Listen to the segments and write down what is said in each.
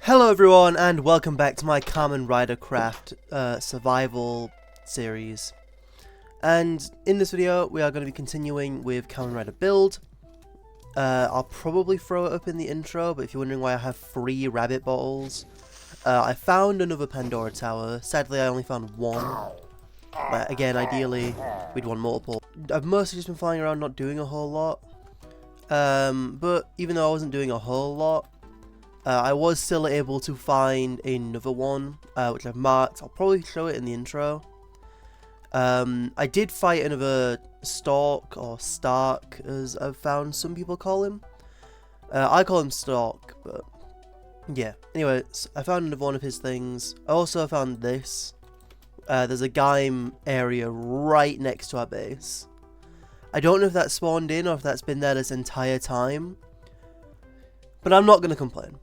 Hello everyone and welcome back to my Kamen Rider Craft survival series. And in this video we are going to be continuing with Kamen Rider Build. I'll probably throw it up in the intro, but if you're wondering why I have 3 rabbit bottles, I found another Pandora Tower. Sadly I only found 1. But again, ideally we'd want multiple. I've mostly just been flying around not doing a whole lot. But even though I wasn't doing a whole lot, I was still able to find another one, which I've marked. I'll probably show it in the intro. I did fight another Stork, or Stark, as I've found some people call him. I call him Stork, but yeah. Anyway, I found another one of his things. I also found this. There's a Gaim area right next to our base. I don't know if that spawned in or if that's been there this entire time, but I'm not going to complain.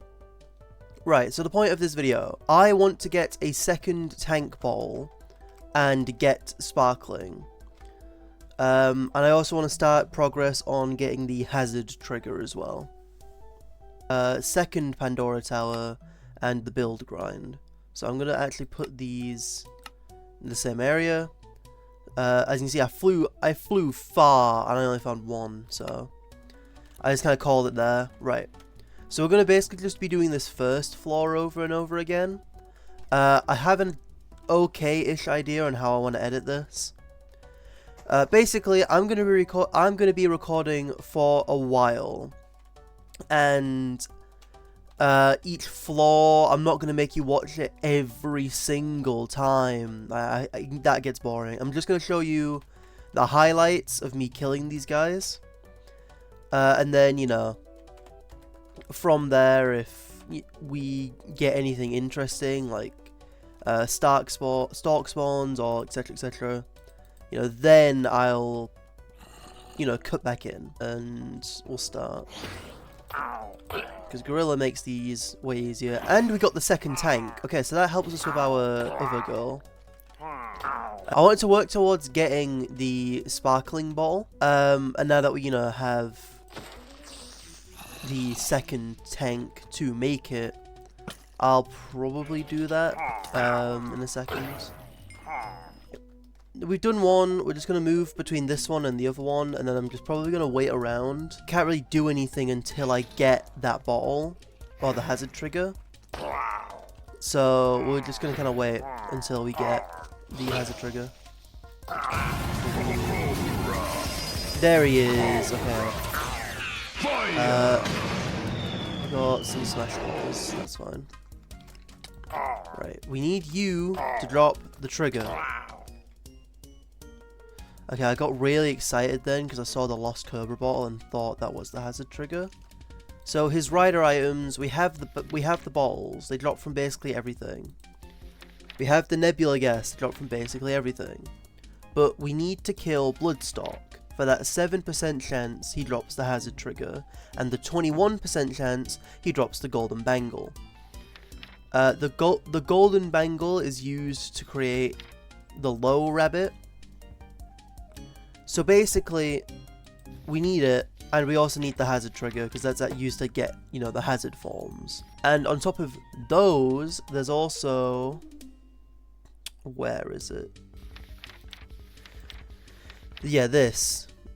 Right, so the point of this video, I want to get a second tank bottle and get sparkling. And I also want to start progress on getting the hazard trigger as well. Second Pandora Tower and the build grind. So I'm going to actually put these in the same area. As you can see, I flew far and I only found 1, so I just kind of called it there. Right. So we're going to basically just be doing this first floor over and over again. I have an okay-ish idea on how I want to edit this. Basically, I'm going to be recording for a while, and each floor, I'm not going to make you watch it every single time. That gets boring. I'm just going to show you the highlights of me killing these guys, and then, you know, from there, if we get anything interesting, like Stork spawns or etc, you know, then I'll, you know, cut back in and we'll start. Because Gorilla makes these way easier. And we got the second tank. Okay, so that helps us with our other goal. I wanted to work towards getting the sparkling bottle. And now that we, you know, have the second tank to make it, I'll probably do that in a second. We've done one, we're just going to move between this one and the other one, and then I'm just probably going to wait around. Can't really do anything until I get that bottle, or the hazard trigger. So we're just going to kind of wait until we get the hazard trigger. There he is, okay. I got some smash balls, that's fine. Right, we need you to drop the trigger. Okay, I got really excited then because I saw the Lost Cobra bottle and thought that was the hazard trigger. So his rider items, we have the bottles, they drop from basically everything. We have the Nebula gas, they drop from basically everything. But we need to kill Bloodstock. For that 7% chance he drops the hazard trigger, and the 21% chance he drops the golden bangle. The golden bangle is used to create the low rabbit. So basically, we need it, and we also need the hazard trigger because that's used to get, you know, the hazard forms. And on top of those, there's also, where is it? Yeah,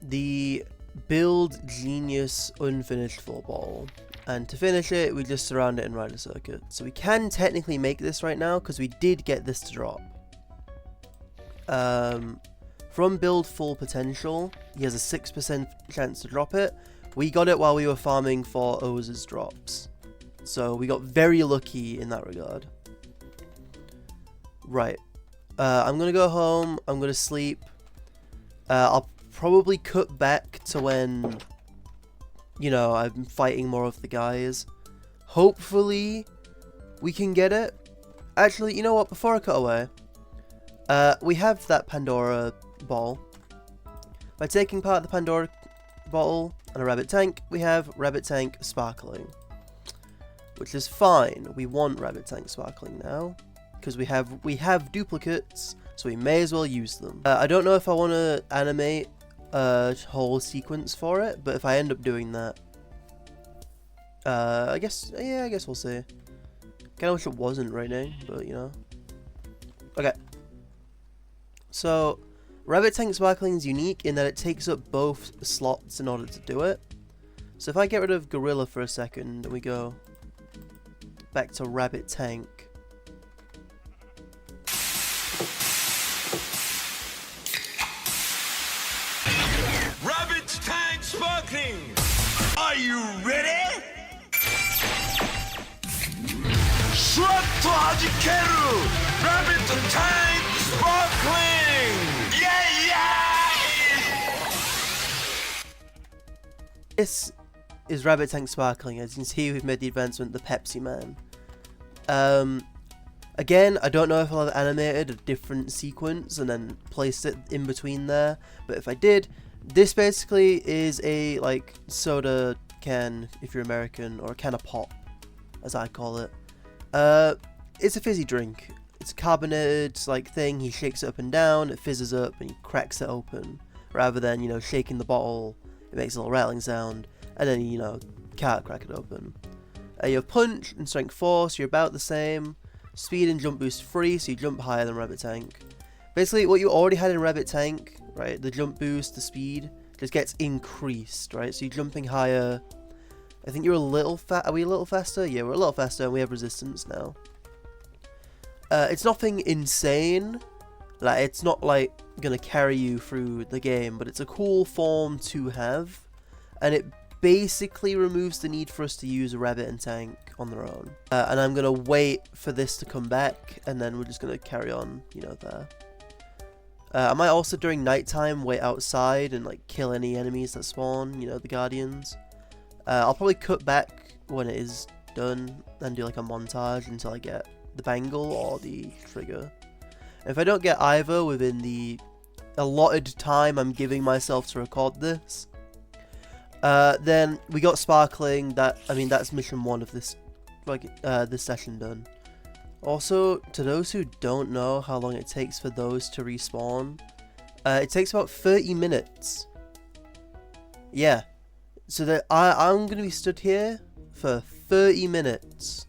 the Build Genius Unfinished Full Bottle. And to finish it, we just surround it in Rider Circuit. So we can technically make this right now, because we did get this to drop. From Build Full Potential, he has a 6% chance to drop it. We got it while we were farming for Oza's drops. So we got very lucky in that regard. Right. I'm going to go home, I'm going to sleep. I'll probably cut back to when, you know, I'm fighting more of the guys. Hopefully we can get it. Actually, you know what, before I cut away, we have that Pandora bottle. By taking part of the Pandora bottle and a rabbit tank, we have rabbit tank sparkling, which is fine. We want rabbit tank sparkling now because we have duplicates, so we may as well use them. I don't know if I want to animate a whole sequence for it, but if I end up doing that, I guess we'll see. Kinda wish it wasn't raining, but you know. Okay. So, Rabbit Tank Sparkling is unique in that it takes up both slots in order to do it. So if I get rid of Gorilla for a second and we go back to Rabbit Tank. Rabbit Tank Sparkling! Are you ready? 슈어터 하지케루! Rabbit Tank Sparkling! Yeah, yeah! This is Rabbit Tank Sparkling. As you can see, we've made the advancement the Pepsi Man. Again, I don't know if I'll have animated a different sequence and then placed it in between there, but if I did, this basically is a like soda can, if you're American, or a can of pop, as I call it. It's a fizzy drink. It's a carbonated like thing. He shakes it up and down, it fizzes up, and he cracks it open. Rather than, you know, shaking the bottle, it makes a little rattling sound, and then, you know, can't crack it open. You have punch and strength 4, so you're about the same. Speed and jump boost 3, so you jump higher than Rabbit Tank. Basically, what you already had in Rabbit Tank, right, the jump boost, the speed, just gets increased, right? So you're jumping higher. I think you're a little are we a little faster? Yeah, we're a little faster, and we have resistance now. It's nothing insane. Like, it's not, like, gonna carry you through the game, but it's a cool form to have. And it basically removes the need for us to use a Rabbit and Tank on their own. And I'm gonna wait for this to come back, and then we're just gonna carry on, you know, there. I might also, during nighttime, wait outside and, like, kill any enemies that spawn, you know, the Guardians. I'll probably cut back when it is done and do, like, a montage until I get the bangle or the trigger. And if I don't get either within the allotted time I'm giving myself to record this, then we got Sparkling. That's mission 1 of this, like, this session done. Also, to those who don't know how long it takes for those to respawn, it takes about 30 minutes. Yeah. So that I'm going to be stood here for 30 minutes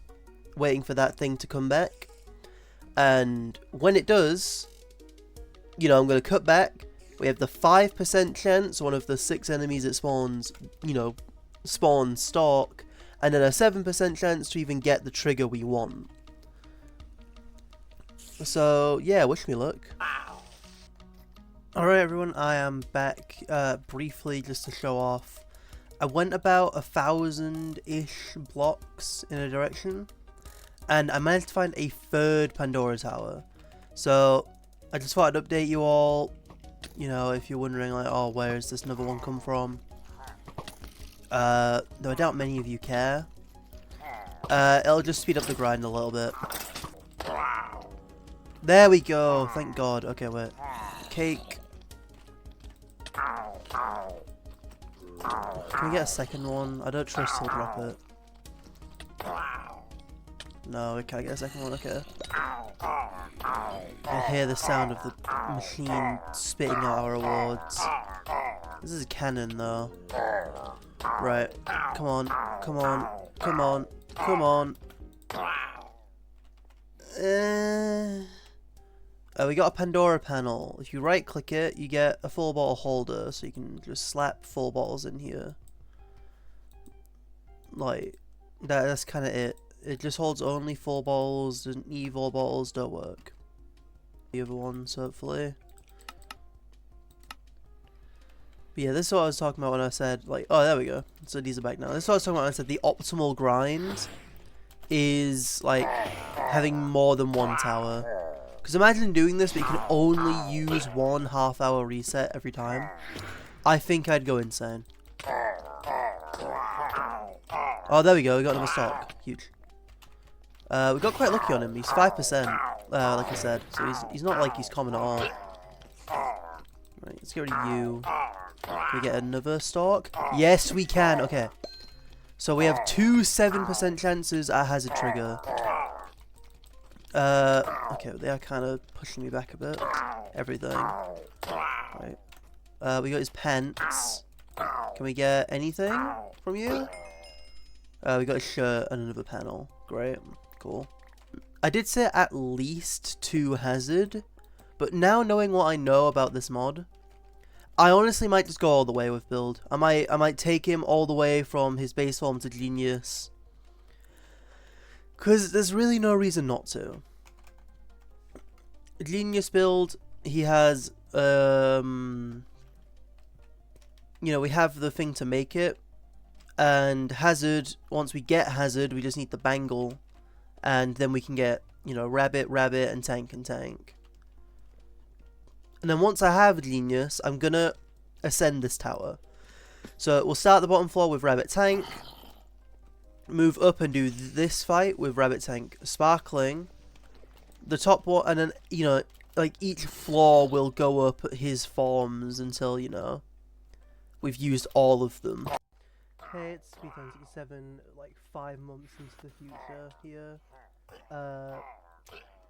waiting for that thing to come back. And when it does, you know, I'm going to cut back. We have the 5% chance one of the 6 enemies it spawns, you know, spawn stalk. And then a 7% chance to even get the trigger we want. So, yeah, wish me luck. Alright everyone, I am back briefly just to show off. I went about 1,000-ish blocks in a direction, and I managed to find a 3rd Pandora Tower. So, I just thought I'd update you all, you know, if you're wondering, like, oh, where is this another one come from? Though I doubt many of you care. It'll just speed up the grind a little bit. There we go, thank God. Okay, wait. Cake. Can we get a second one? I don't trust he'll drop it. No, we can't get a second one, okay. I hear the sound of the machine spitting out our rewards. This is a cannon though. Right, come on, come on, come on, come on. We got a Pandora panel. If you right click it, you get a full bottle holder, so you can just slap full bottles in here. Like, that's kind of it. It just holds only full bottles, and evil bottles don't work. The other ones, hopefully. But yeah, this is what I was talking about when I said, like, oh, there we go. So these are back now. This is what I was talking about when I said the optimal grind is, like, having more than one tower. Because imagine doing this, but you can only use 1 half-hour reset every time. I think I'd go insane. Oh, there we go. We got another stock. Huge. We got quite lucky on him. He's 5%, like I said. So he's not like he's common at all. Right, let's get rid of you. Can we get another stock? Yes, we can. Okay. So we have 2 7% chances at hazard trigger. Okay, they are kind of pushing me back a bit. Everything. Right. We got his pants. Can we get anything from you? We got a shirt and another panel. Great. Cool. I did say at least 2 hazard, but now knowing what I know about this mod, I honestly might just go all the way with build. I might take him all the way from his base form to genius, because there's really no reason not to. Genius build, he has, you know, we have the thing to make it, and hazard, once we get hazard, we just need the bangle, and then we can get, you know, rabbit, and tank. And then once I have genius, I'm gonna ascend this tower. So we'll start at the bottom floor with rabbit tank, move up and do this fight with rabbit tank sparkling. The top one, and then, you know, like each floor will go up his forms until, you know, we've used all of them. Hey, it's Speedtime67, like 5 months into the future here.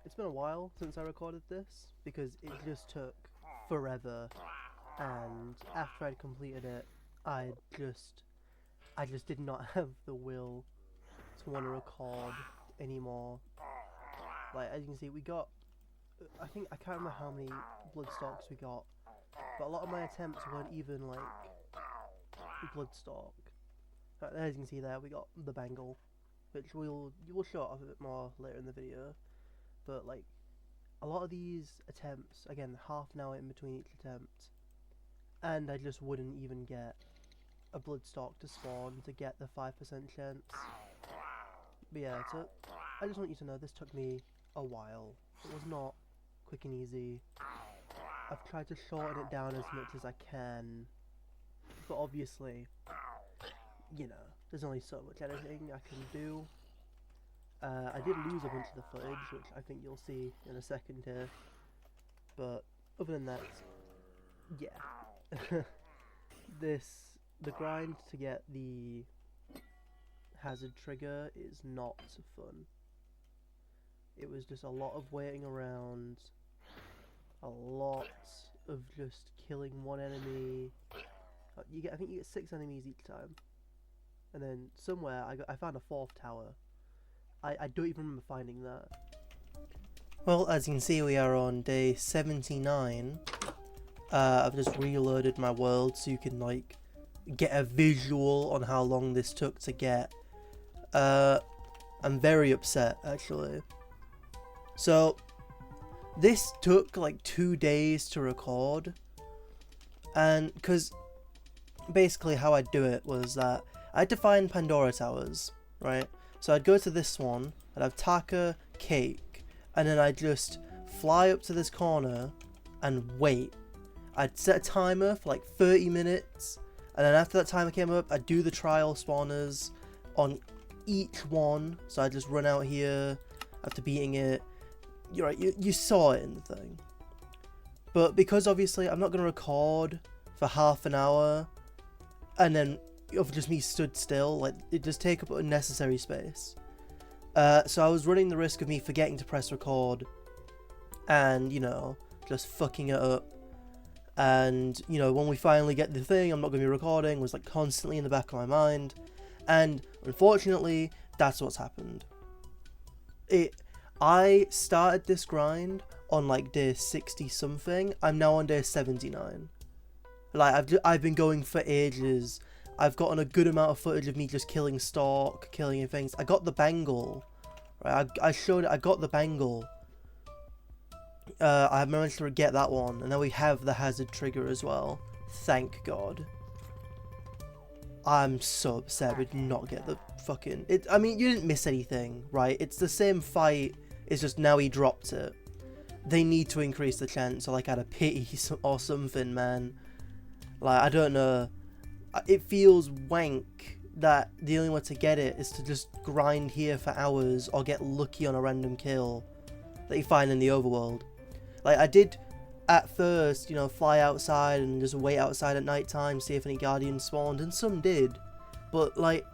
It's been a while since I recorded this, because it just took forever, and after I'd completed it, I just did not have the will to want to record anymore. Like, as you can see, we got, I can't remember how many bloodstocks we got, but a lot of my attempts weren't even, like, bloodstock. But as you can see there, we got the bangle, which we'll show off a bit more later in the video. But, like, a lot of these attempts, again, half an hour in between each attempt, and I just wouldn't even get a bloodstock to spawn to get the 5% chance. But yeah, I just want you to know this took me a while. It was not quick and easy. I've tried to shorten it down as much as I can, but obviously, you know, there's only so much editing I can do. I did lose a bunch of the footage, which I think you'll see in a second here, but other than that, yeah. The grind to get the hazard trigger is not fun. It was just a lot of waiting around, a lot of just killing one enemy. I think you get 6 enemies each time, and then somewhere I found a 4th tower. I don't even remember finding that. Well, as you can see, we are on day 79. I've just reloaded my world so you can, like, get a visual on how long this took to get. I'm very upset, actually. So, this took like 2 days to record, and because basically how I'd do it was that I had to find Pandora Towers, right? So I'd go to this one, I'd have Taka, Cake, and then I'd just fly up to this corner and wait. I'd set a timer for like 30 minutes, and then after that timer came up, I'd do the trial spawners on each one. So I'd just run out here after beating it. You're right, you saw it in the thing. But because obviously I'm not going to record for half an hour, and then of just me stood still, like, it just take up unnecessary space. So I was running the risk of me forgetting to press record, and, you know, just fucking it up. And, you know, when we finally get the thing, I'm not going to be recording, was like constantly in the back of my mind. And unfortunately, that's what's happened. I started this grind on like day 60 something. I'm now on day 79. Like, I've been going for ages. I've gotten a good amount of footage of me just killing Stalk, killing things. I got the bangle. Right, I showed it. I got the bangle. I managed to get that one, and now we have the hazard trigger as well. Thank God. I'm so upset we did not get the fucking... I mean, you didn't miss anything, right? It's the same fight, it's just now he dropped it. They need to increase the chance, or like out of pity or something, man. Like, I don't know. It feels wank that the only way to get it is to just grind here for hours or get lucky on a random kill that you find in the overworld. Like, I did at first, you know, fly outside and just wait outside at night time, see if any guardians spawned, and some did. But, like,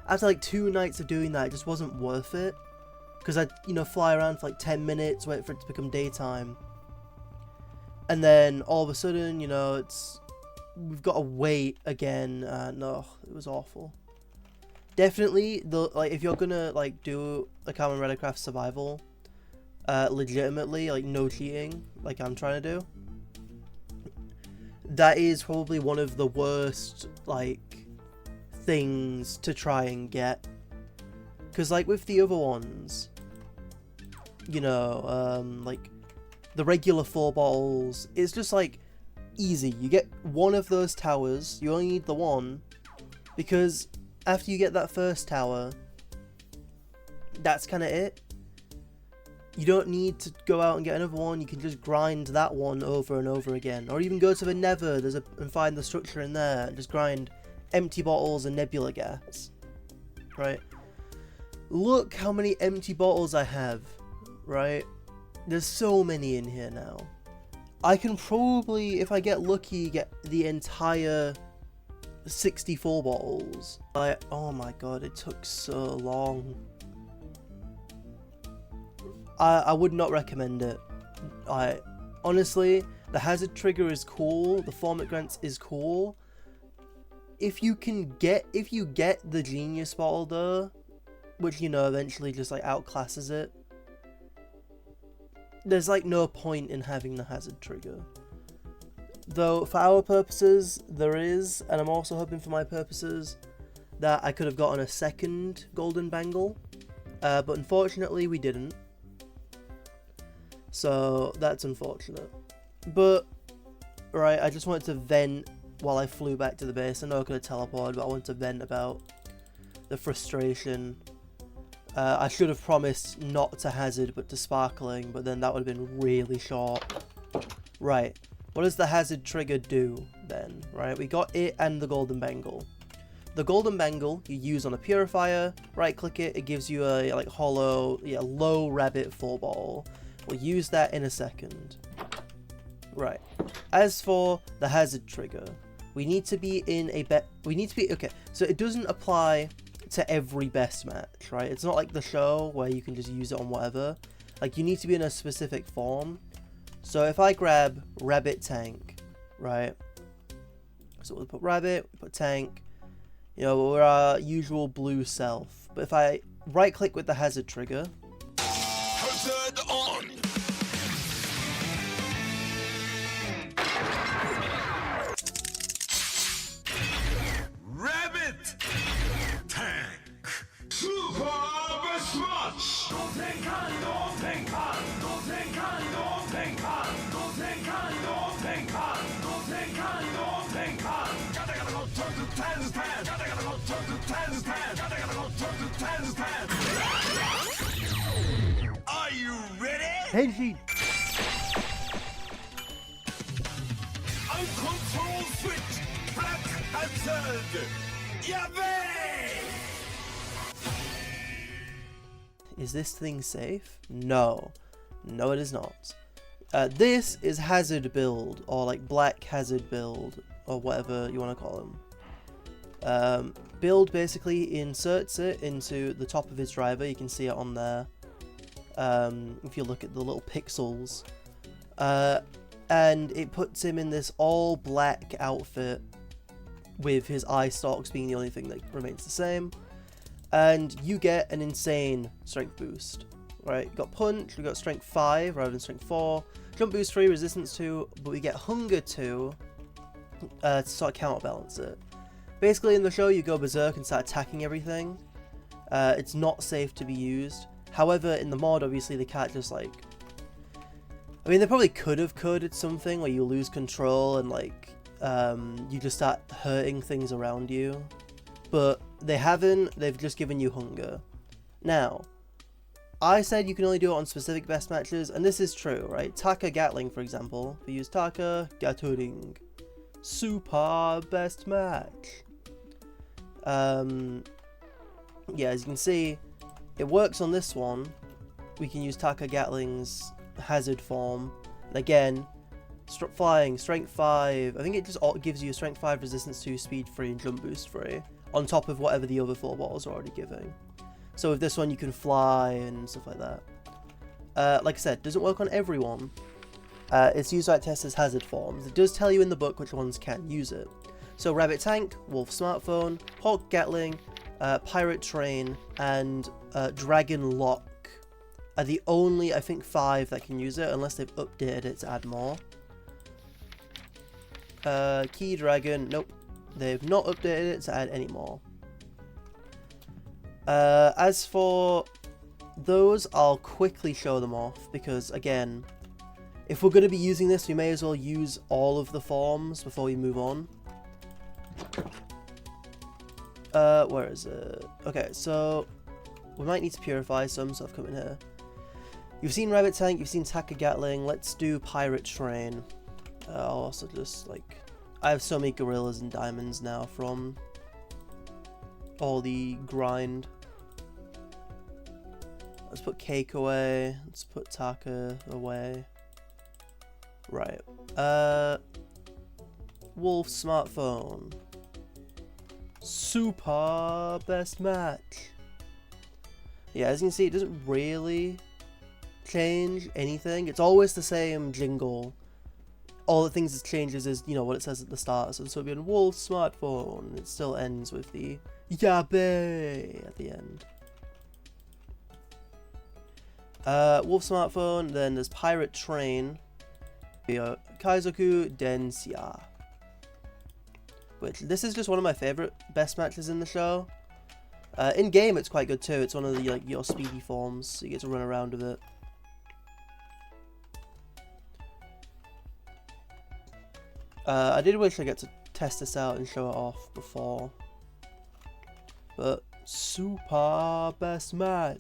after like 2 nights of doing that, it just wasn't worth it. Because I'd, you know, fly around for like 10 minutes, wait for it to become daytime. And then all of a sudden, you know, we've got to wait again. No, it was awful. definitely if you're gonna like do a Kamen Rider Craft survival, legitimately, like no cheating, like I'm trying to do, that is probably one of the worst like things to try and get, because like with the other ones, you know, like the regular 4 bottles, it's just like easy. You get one of those towers, you only need the one, because after you get that first tower, that's kind of it. You don't need to go out and get another one. You can just grind that one over and over again, or even go to the Nether and find the structure in there and just grind empty bottles and nebula gas. Right? Look how many empty bottles I have. Right? There's so many in here now. I can probably, if I get lucky, get the entire 64 bottles. Oh my god, it took so long. I would not recommend it. Honestly, the hazard trigger is cool, the form it grants is cool. If you get the genius bottle though, which, you know, eventually just like outclasses it, there's like no point in having the hazard trigger. Though for our purposes there is, and I'm also hoping for my purposes that I could have gotten a second golden bangle, but unfortunately we didn't. So that's unfortunate. But right, I just wanted to vent while I flew back to the base. I know I could have teleported, but I wanted to vent about the frustration. I should have promised not to hazard but to sparkling, but then that would have been really short. Right, what does the hazard trigger do then? Right, we got it and the golden bangle. The golden bangle you use on a purifier, right click it, it gives you a like hollow, low rabbit 4 ball. We'll use that in a second. Right, as for the hazard trigger, we need to be in a okay, so it doesn't apply to every best match, right? It's not like the show where you can just use it on whatever. Like, you need to be in a specific form. So if I grab rabbit tank, right, so we'll put rabbit, we put tank, you know, we're our usual blue self. But if I right click with the hazard trigger, Hazard on. Rabbit tank. Super best match. Are you ready? Henshi! UNCONTROL switch. Black hazard. YABEI. Is this thing safe? No. No, it is not. This is hazard build, or like black hazard build, or whatever you want to call them. Build basically inserts it into the top of his driver. You can see it on there. If you look at the little pixels. And it puts him in this all black outfit with his eye stalks being the only thing that remains the same. And you get an insane strength boost. Right, we got punch, we got strength 5 rather than strength 4, jump boost 3, resistance 2, but we get hunger 2 to sort of counterbalance it. Basically in the show you go berserk and start attacking everything. It's not safe to be used. However, in the mod obviously they can't just like... I mean, they probably could have coded something where you lose control and like you just start hurting things around you. But they haven't, they've just given you hunger. Now, I said you can only do it on specific best matches, and this is true, right? Taka Gatling, for example. We use Taka Gatling. Super best match. Yeah, as you can see, it works on this one. We can use Taka Gatling's hazard form. And again, flying, strength 5. I think it just gives you a strength 5, resistance 2, speed 3, and jump boost 3. On top of whatever the other 4 bottles are already giving. So with this one you can fly and stuff like that. Like I said, doesn't work on everyone. It's used like test as hazard forms. It does tell you in the book which ones can use it. So Rabbit Tank, Wolf Smartphone, Hawk Gatling, Pirate Train, and Dragon Lock are the only, I think, 5 that can use it, unless they've updated it to add more. Key Dragon, nope. They've not updated it to add any more. As for those, I'll quickly show them off, because, again, if we're going to be using this, we may as well use all of the forms before we move on. Where is it? Okay, so we might need to purify some, so I've come in here. You've seen Rabbit Tank, you've seen Taka Gatling, let's do Pirate Train. I'll also just, like, I have so many gorillas and diamonds now from all the grind. Let's put Cake away, let's put Taka away. Right, Wolf Smartphone. Super best match. Yeah, as you can see, it doesn't really change anything. It's always the same jingle. All the things it changes is, you know, what it says at the start. So it'll be on Wolf Smartphone. It still ends with the YABEI at the end. Wolf Smartphone, then there's Pirate Train. Kaizoku Densia. Which, this is just one of my favorite best matches in the show. In game, it's quite good too. It's one of the, like, your speedy forms, so you get to run around with it. I did wish I get to test this out and show it off before. But, super best match.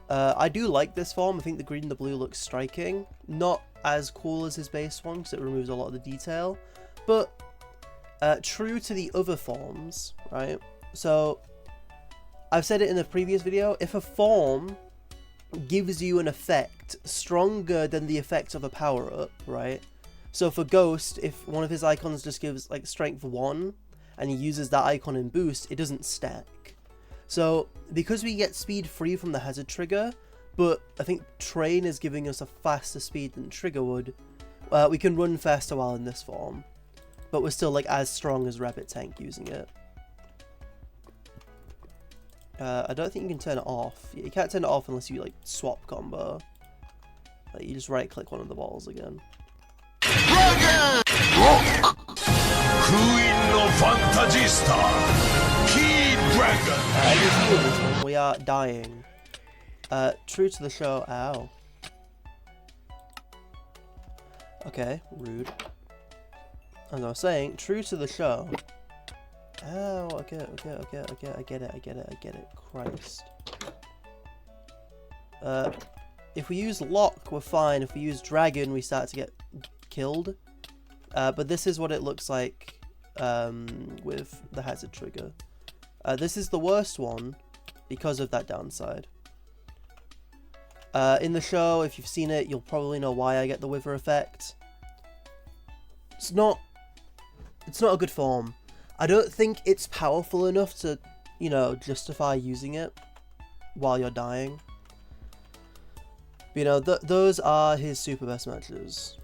I do like this form. I think the green and the blue looks striking. Not as cool as his base one, because it removes a lot of the detail. But, true to the other forms, right? So, I've said it in a previous video, if a form gives you an effect stronger than the effect of a power-up, right? So for Ghost, if one of his icons just gives, like, strength 1, and he uses that icon in boost, it doesn't stack. So, because we get speed free from the hazard trigger, but I think Train is giving us a faster speed than Trigger would, we can run faster while in this form. But we're still, like, as strong as Rabbit Tank using it. I don't think you can turn it off. You can't turn it off unless you, like, swap combo. Like, you just right click one of the balls again. Queen of Fantasista, Key Dragon. As you see in this one, we are dying. True to the show. Ow. Okay, rude. As I was saying, true to the show. Oh, okay, I get it. Christ. If we use Lock, we're fine. If we use Dragon, we start to get killed. But this is what it looks like with the hazard trigger. This is the worst one because of that downside. In the show, if you've seen it, you'll probably know why I get the Wither effect. It's not a good form. I don't think it's powerful enough to, you know, justify using it while you're dying. But, you know, those are his super best matches.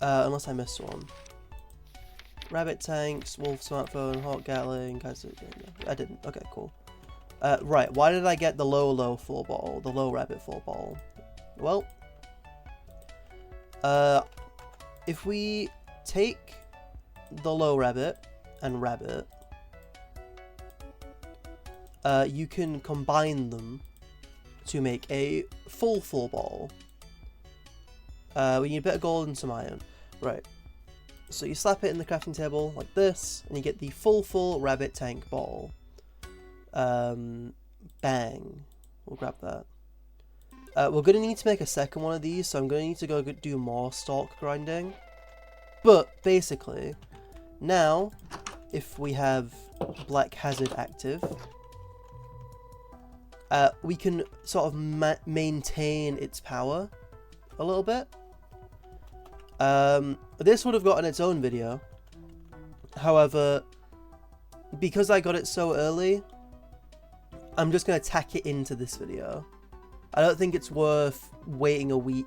Unless I missed one. Rabbit Tanks, Wolf Smartphone, Hawk Gatling, I didn't. Okay, cool. Right, why did I get the low floor ball? The low rabbit floor ball? Well, if we take the low rabbit and rabbit, you can combine them to make a full floor ball. We need a bit of gold and some iron. Right. So you slap it in the crafting table like this, and you get the full rabbit tank ball. Bang. We'll grab that. We're going to need to make a second one of these, so I'm going to need to go do more stalk grinding. But, basically, now, if we have Black Hazard active, we can sort of maintain its power a little bit. This would have gotten its own video. However, because I got it so early, I'm just going to tack it into this video. I don't think it's worth waiting a week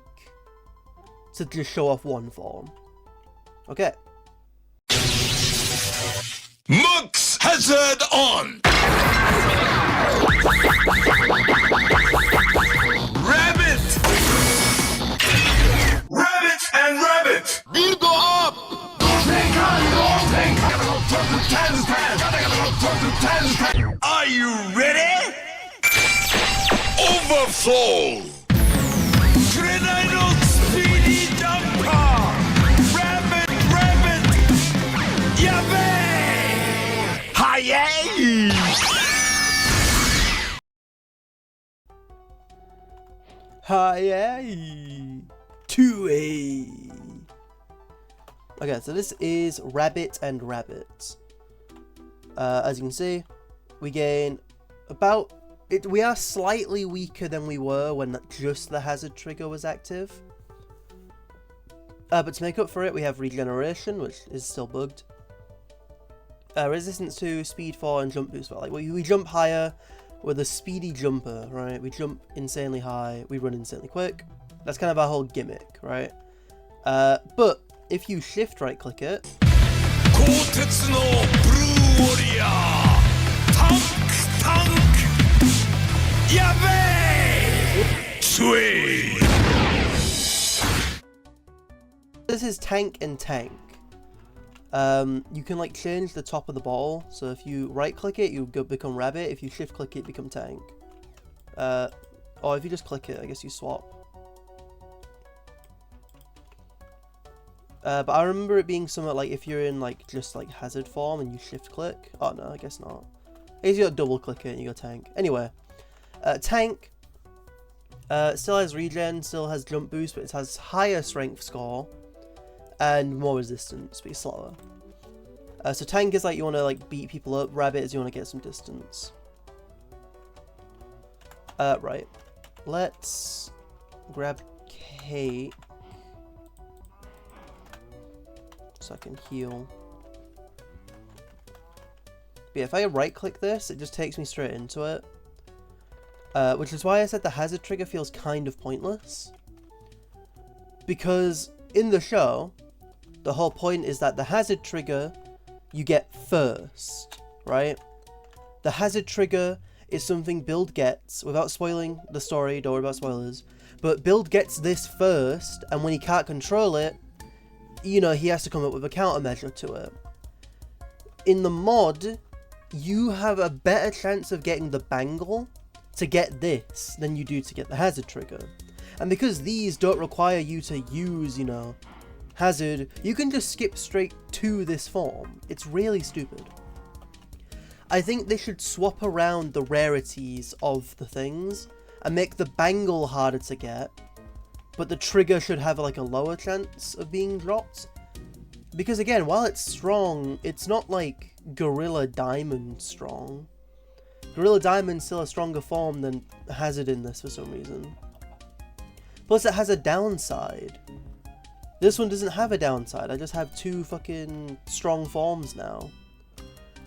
to just show off one form. Okay. Max Hazard on! Rabbit! Rabbit and rabbit! Need go up! Are you ready? Overflow! Grenade speedy dumper! Rabbit, rabbit! Yabei! HAEI! HAEI 2A. Okay, so this is Rabbit and Rabbit. As you can see, we gain about it. We are slightly weaker than we were when just the hazard trigger was active. But to make up for it, we have regeneration, which is still bugged. Resistance to speed 4 and jump boost. Like we jump higher with a speedy jumper, right? We jump insanely high, we run insanely quick. That's kind of our whole gimmick, right? But if you shift right click it, this is tank and tank. You can like change the top of the bottle, so if you right click it you become rabbit, if you shift click it become tank, or if you just click it I guess you swap. But I remember it being somewhat like if you're in like just like hazard form and you shift click, oh no I guess not, I guess you gotta double click it and you go tank. Anyway, tank still has regen, still has jump boost, but it has higher strength score and more resistance, but it's slower. So tank is like you want to like beat people up, rabbit is you want to get some distance. Right, let's grab Kate so I can heal. But yeah, if I right click this, it just takes me straight into it. Which is why I said the hazard trigger feels kind of pointless. Because in the show, the whole point is that the hazard trigger you get first, right? The hazard trigger is something Build gets, without spoiling the story, don't worry about spoilers, but Build gets this first, and when he can't control it, you know, he has to come up with a countermeasure to it. In the mod, you have a better chance of getting the bangle to get this than you do to get the hazard trigger. And because these don't require you to use, you know, hazard, you can just skip straight to this form. It's really stupid. I think they should swap around the rarities of the things and make the bangle harder to get, but the trigger should have like a lower chance of being dropped. Because again, while it's strong, it's not like Gorilla Diamond strong. Gorilla Diamond's still a stronger form than Hazard in this for some reason. Plus it has a downside. This one doesn't have a downside, I just have two fucking strong forms now.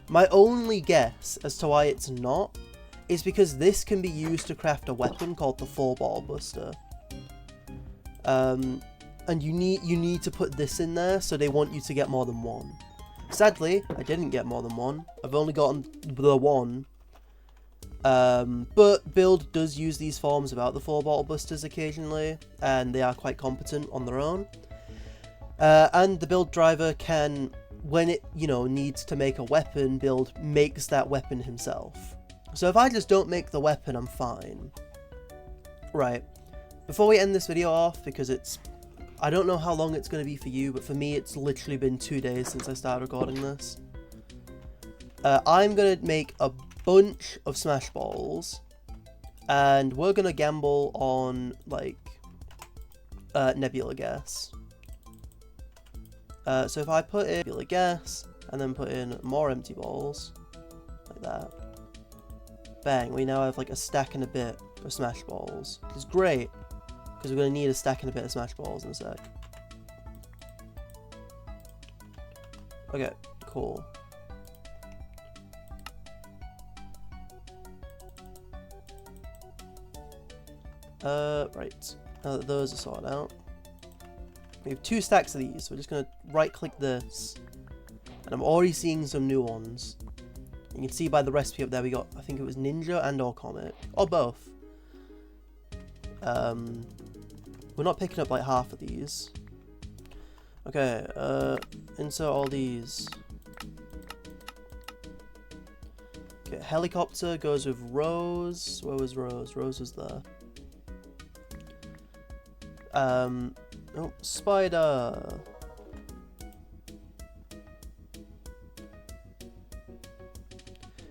My only guess as to why it's not is because this can be used to craft a weapon called the 4-ball buster. And you need to put this in there, so they want you to get more than one. Sadly, I didn't get more than one. I've only gotten the one. But Build does use these forms without the 4-bottle busters occasionally, and they are quite competent on their own. And the Build driver can, when it, you know, needs to make a weapon, Build makes that weapon himself. So if I just don't make the weapon, I'm fine. Right. Before we end this video off, because it's, I don't know how long it's going to be for you, but for me it's literally been 2 days since I started recording this. I'm going to make a bunch of Smash Balls, and we're going to gamble on, like, Nebula Gas. So if I put in Nebula Gas, and then put in more empty balls, like that, bang, we now have like a stack and a bit of Smash Balls, which is great, because we're going to need a stack and a bit of Smash Balls in a sec. Okay, cool. Right, now that those are sorted out, we have 2 stacks of these, so we're just going to right click this, and I'm already seeing some new ones. You can see by the recipe up there we got, I think it was ninja and or comic, or both. We're not picking up like half of these. Okay, insert all these. Okay, helicopter goes with Rose. Where was Rose? Rose was there. Oh, spider.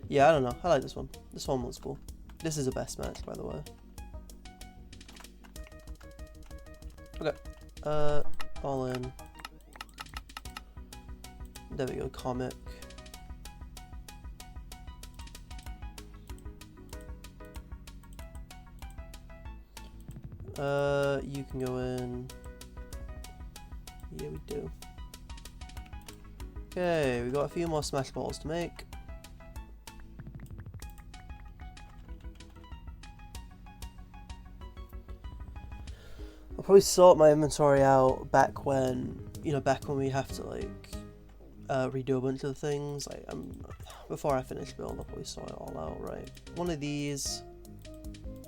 Yeah, I don't know. I like this one. This one looks cool. This is a best match, by the way. Okay. All in. There we go, comic. You can go in. Yeah, we do. Okay, we got a few more smash balls to make. I'll probably sort my inventory out back when, back when we have to like redo a bunch of things. Like before I finish build, I'll probably sort it all out. Right, one of these,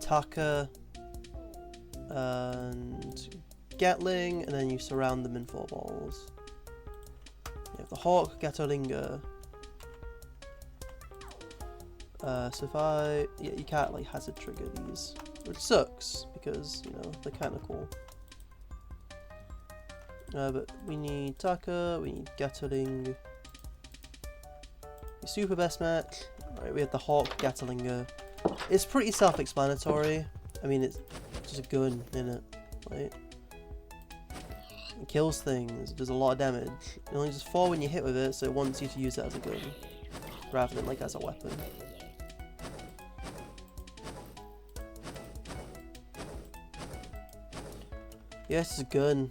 Taka, and Gatling, and then you surround them in 4 balls. You have the Hawk, Gatolinga. So if you can't like hazard trigger these, which sucks because they're kind of cool. But we need Taka, we need Gatling. Super best match. Right, we have the Hawk, Gatolinga. It's pretty self-explanatory. I mean, it's just a gun, innit? Right? It kills things, does a lot of damage. It only does 4 when you hit with it, so it wants you to use it as a gun, rather than like as a weapon. Yes, it's a gun.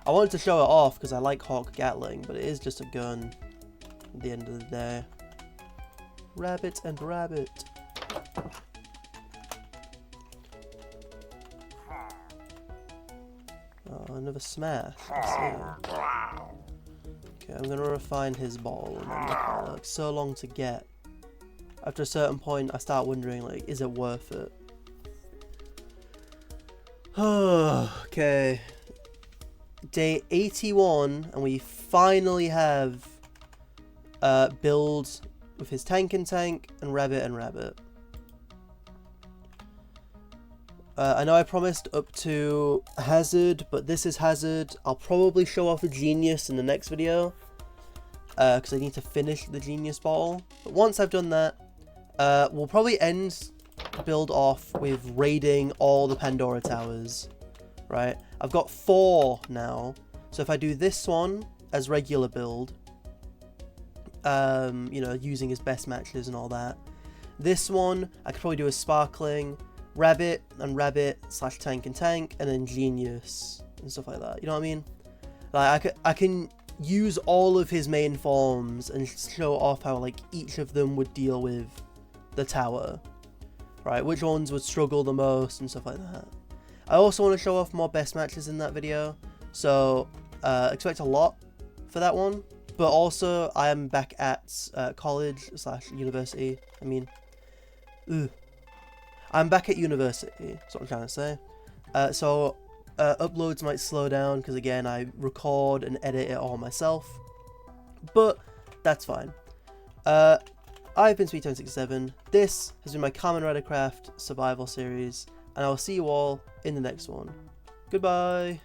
I wanted to show it off because I like Hawk Gatling, but it is just a gun at the end of the day. Rabbit and rabbit. Oh, another smash. I see. Okay, I'm gonna refine his ball and then it takes so long to get. After a certain point, I start wondering, like, is it worth it? Okay. Day 81, and we finally have build with his tank and rabbit and rabbit. I know I promised up to hazard, but this is hazard. I'll probably show off a genius in the next video because I need to finish the genius bottle. But once I've done that, we'll probably end build off with raiding all the Pandora Towers. Right, I've got 4 now, so if I do this one as regular build, using his best matches and all that, this one I could probably do a sparkling, rabbit and rabbit / tank, and then genius and stuff like that. You know what I mean? Like I can use all of his main forms and show off how like each of them would deal with the tower, right? Which ones would struggle the most and stuff like that. I also want to show off more best matches in that video, so expect a lot for that one. But also, I am back at college / university. I mean, I'm back at university. That's what I'm trying to say. So uploads might slow down because again, I record and edit it all myself. But that's fine. I've been Sweet1067. This has been my Kamen Rider Craft survival series, and I will see you all in the next one. Goodbye!